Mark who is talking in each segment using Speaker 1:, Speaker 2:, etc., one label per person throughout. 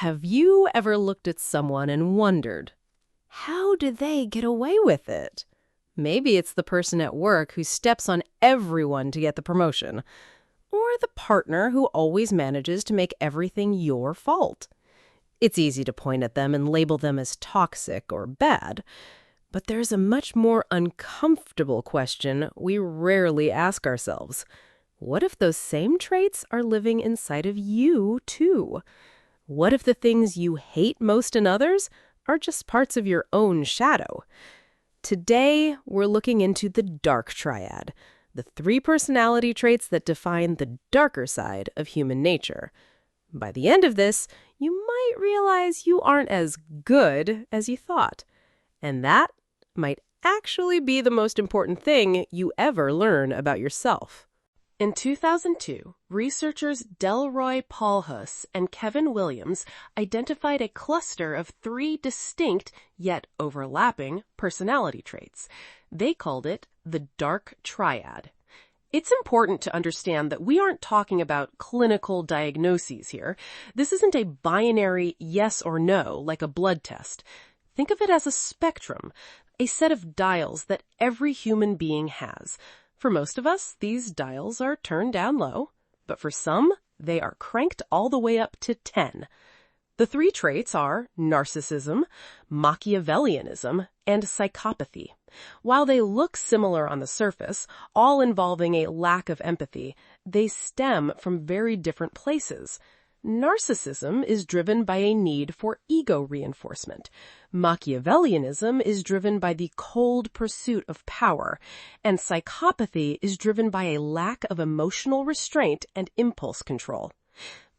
Speaker 1: Have you ever looked at someone and wondered, how did they get away with it? Maybe it's the person at work who steps on everyone to get the promotion, or the partner who always manages to make everything your fault. It's easy to point at them and label them as toxic or bad, but there's a much more uncomfortable question we rarely ask ourselves. What if those same traits are living inside of you, too? What if the things you hate most in others are just parts of your own shadow? Today, we're looking into the Dark Triad, the 3 personality traits that define the darker side of human nature. By the end of this, you might realize you aren't as good as you thought. And that might actually be the most important thing you ever learn about yourself. In 2002, researchers Delroy Paulhus and Kevin Williams identified a cluster of 3 distinct, yet overlapping, personality traits. They called it the Dark Triad. It's important to understand that we aren't talking about clinical diagnoses here. This isn't a binary yes or no, like a blood test. Think of it as a spectrum, a set of dials that every human being has. For most of us, these dials are turned down low, but for some, they are cranked all the way up to 10. The 3 traits are narcissism, Machiavellianism, and psychopathy. While they look similar on the surface, all involving a lack of empathy, they stem from very different places. Narcissism is driven by a need for ego reinforcement. Machiavellianism is driven by the cold pursuit of power, and psychopathy is driven by a lack of emotional restraint and impulse control.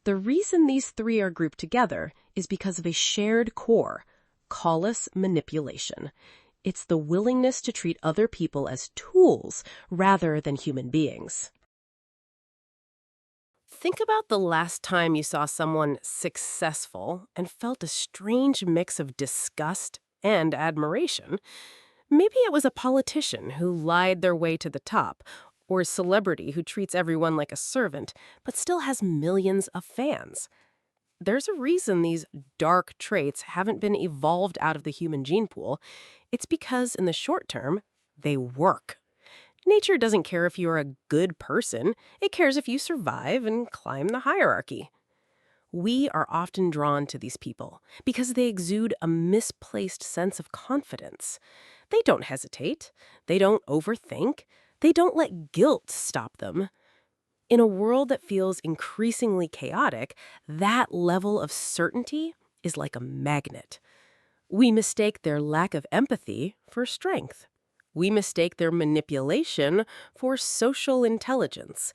Speaker 1: The reason these 3 are grouped together is because of a shared core, callous manipulation. It's the willingness to treat other people as tools rather than human beings. Think about the last time you saw someone successful and felt a strange mix of disgust and admiration. Maybe it was a politician who lied their way to the top, or a celebrity who treats everyone like a servant, but still has millions of fans. There's a reason these dark traits haven't been evolved out of the human gene pool. It's because in the short term, they work. Nature doesn't care if you're a good person. It cares if you survive and climb the hierarchy. We are often drawn to these people because they exude a misplaced sense of confidence. They don't hesitate. They don't overthink. They don't let guilt stop them. In a world that feels increasingly chaotic, that level of certainty is like a magnet. We mistake their lack of empathy for strength. We mistake their manipulation for social intelligence.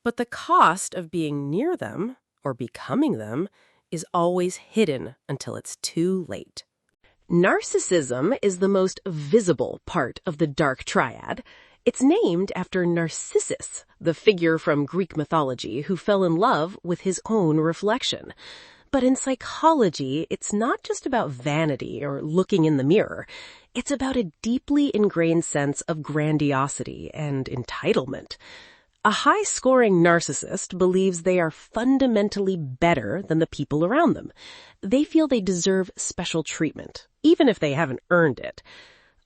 Speaker 1: But the cost of being near them, or becoming them, is always hidden until it's too late. Narcissism is the most visible part of the Dark Triad. It's named after Narcissus, the figure from Greek mythology who fell in love with his own reflection. But in psychology, it's not just about vanity or looking in the mirror. It's about a deeply ingrained sense of grandiosity and entitlement. A high-scoring narcissist believes they are fundamentally better than the people around them. They feel they deserve special treatment, even if they haven't earned it.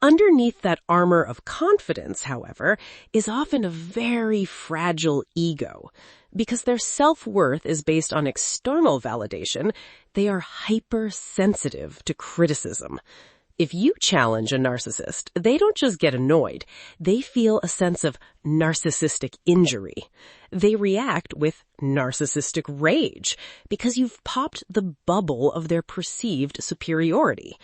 Speaker 1: Underneath that armor of confidence, however, is often a very fragile ego. Because their self-worth is based on external validation, they are hypersensitive to criticism. If you challenge a narcissist, they don't just get annoyed. They feel a sense of narcissistic injury. They react with narcissistic rage because you've popped the bubble of their perceived superiority.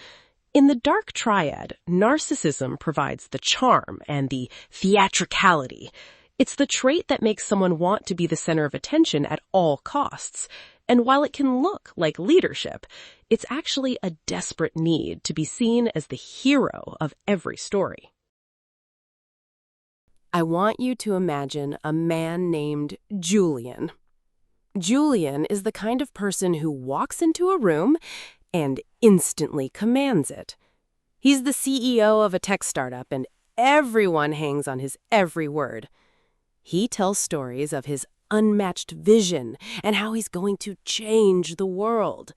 Speaker 1: In the Dark Triad, narcissism provides the charm and the theatricality. It's the trait that makes someone want to be the center of attention at all costs. And while it can look like leadership, it's actually a desperate need to be seen as the hero of every story. I want you to imagine a man named Julian. Julian is the kind of person who walks into a room and instantly commands it. He's the CEO of a tech startup, and everyone hangs on his every word. He tells stories of his unmatched vision and how he's going to change the world.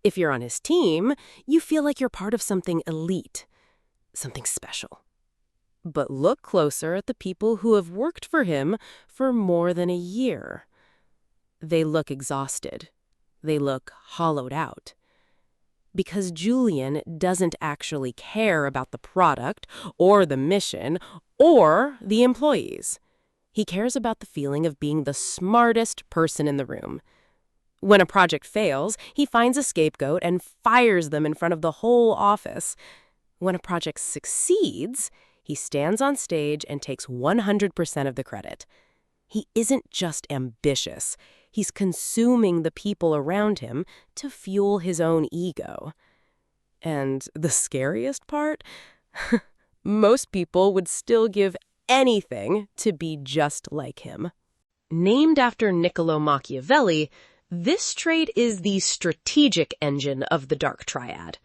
Speaker 1: If you're on his team, you feel like you're part of something elite, something special. But look closer at the people who have worked for him for more than a year. They look exhausted. They look hollowed out. Because Julian doesn't actually care about the product or the mission or the employees. He cares about the feeling of being the smartest person in the room. When a project fails, he finds a scapegoat and fires them in front of the whole office. When a project succeeds, he stands on stage and takes 100% of the credit. He isn't just ambitious. He's consuming the people around him to fuel his own ego. And the scariest part? Most people would still give anything to be just like him. Named after Niccolò Machiavelli, this trait is the strategic engine of the Dark Triad.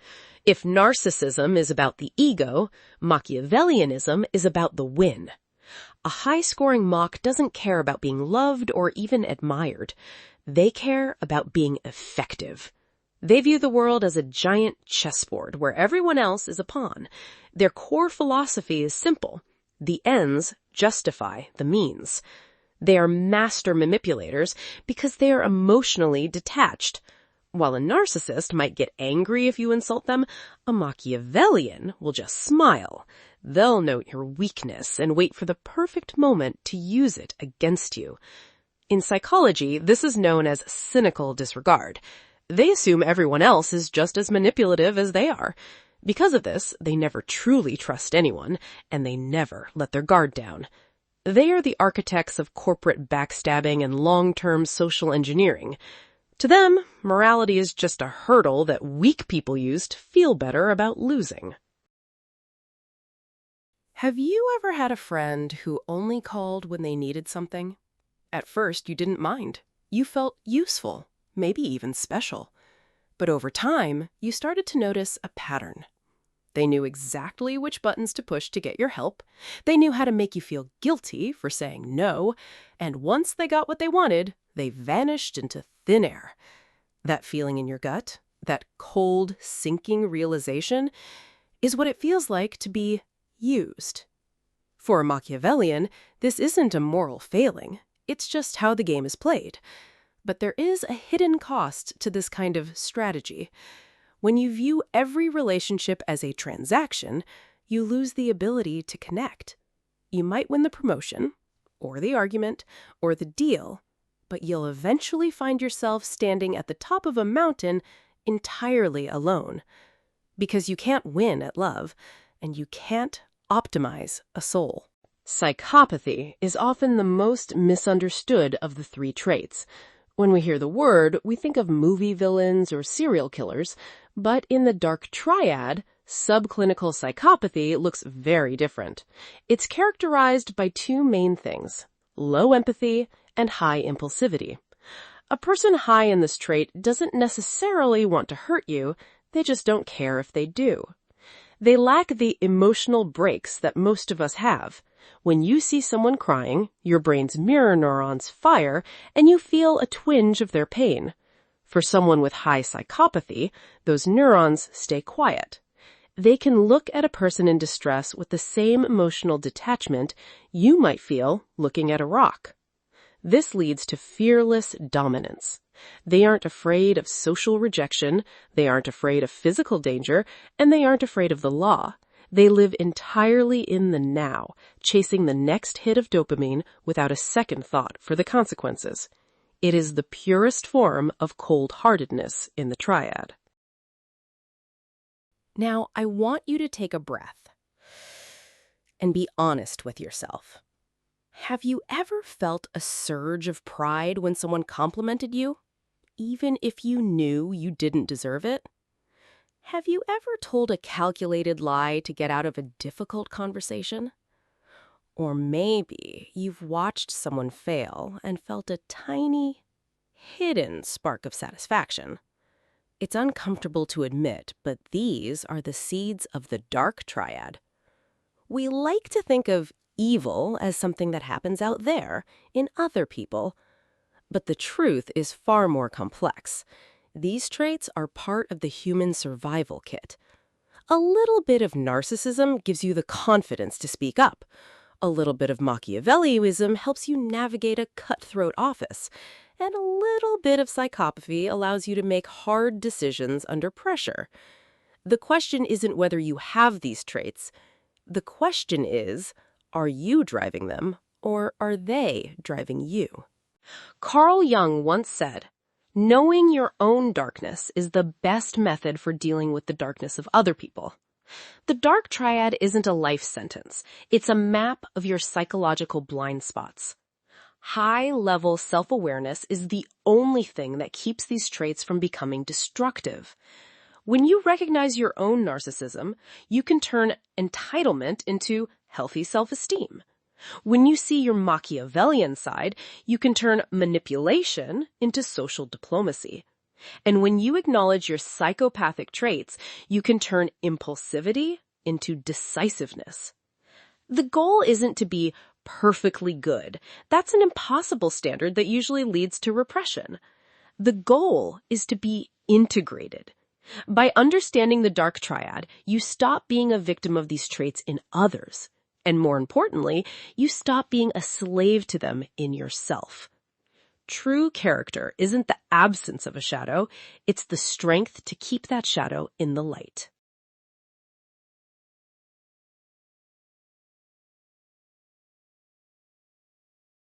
Speaker 1: If narcissism is about the ego, Machiavellianism is about the win. A high-scoring Mach doesn't care about being loved or even admired. They care about being effective. They view the world as a giant chessboard where everyone else is a pawn. Their core philosophy is simple. The ends justify the means. They are master manipulators because they are emotionally detached. While a narcissist might get angry if you insult them, a Machiavellian will just smile. They'll note your weakness and wait for the perfect moment to use it against you. In psychology, this is known as cynical disregard. They assume everyone else is just as manipulative as they are. Because of this, they never truly trust anyone, and they never let their guard down. They are the architects of corporate backstabbing and long-term social engineering. To them, morality is just a hurdle that weak people use to feel better about losing. Have you ever had a friend who only called when they needed something? At first, you didn't mind. You felt useful, maybe even special. But over time, you started to notice a pattern. They knew exactly which buttons to push to get your help. They knew how to make you feel guilty for saying no. And once they got what they wanted, they vanished into thin air. That feeling in your gut, that cold, sinking realization, is what it feels like to be used. For a Machiavellian, this isn't a moral failing. It's just how the game is played. But there is a hidden cost to this kind of strategy. When you view every relationship as a transaction, you lose the ability to connect. You might win the promotion, or the argument, or the deal, but you'll eventually find yourself standing at the top of a mountain entirely alone. Because you can't win at love, and you can't optimize a soul. Psychopathy is often the most misunderstood of the three traits. When we hear the word, we think of movie villains or serial killers, but in the Dark Triad, subclinical psychopathy looks very different. It's characterized by two main things: low empathy and high impulsivity. A person high in this trait doesn't necessarily want to hurt you, they just don't care if they do. They lack the emotional brakes that most of us have. When you see someone crying, your brain's mirror neurons fire, and you feel a twinge of their pain. For someone with high psychopathy, those neurons stay quiet. They can look at a person in distress with the same emotional detachment you might feel looking at a rock. This leads to fearless dominance. They aren't afraid of social rejection, they aren't afraid of physical danger, and they aren't afraid of the law. They live entirely in the now, chasing the next hit of dopamine without a second thought for the consequences. It is the purest form of cold-heartedness in the triad. Now, I want you to take a breath and be honest with yourself. Have you ever felt a surge of pride when someone complimented you, even if you knew you didn't deserve it? Have you ever told a calculated lie to get out of a difficult conversation? Or maybe you've watched someone fail and felt a tiny, hidden spark of satisfaction. It's uncomfortable to admit, but these are the seeds of the Dark Triad. We like to think of evil as something that happens out there, in other people, But the truth is far more complex. These traits are part of the human survival kit. A little bit of narcissism gives you the confidence to speak up. A little bit of Machiavellianism helps you navigate a cutthroat office. And a little bit of psychopathy allows you to make hard decisions under pressure. The question isn't whether you have these traits. The question is, are you driving them, or are they driving you? Carl Jung once said, "Knowing your own darkness is the best method for dealing with the darkness of other people." The Dark Triad isn't a life sentence. It's a map of your psychological blind spots. High-level self-awareness is the only thing that keeps these traits from becoming destructive. When you recognize your own narcissism, you can turn entitlement into healthy self-esteem. When you see your Machiavellian side, you can turn manipulation into social diplomacy. And when you acknowledge your psychopathic traits, you can turn impulsivity into decisiveness. The goal isn't to be perfectly good. That's an impossible standard that usually leads to repression. The goal is to be integrated. By understanding the Dark Triad, you stop being a victim of these traits in others. And more importantly, you stop being a slave to them in yourself. True character isn't the absence of a shadow, it's the strength to keep that shadow in the light.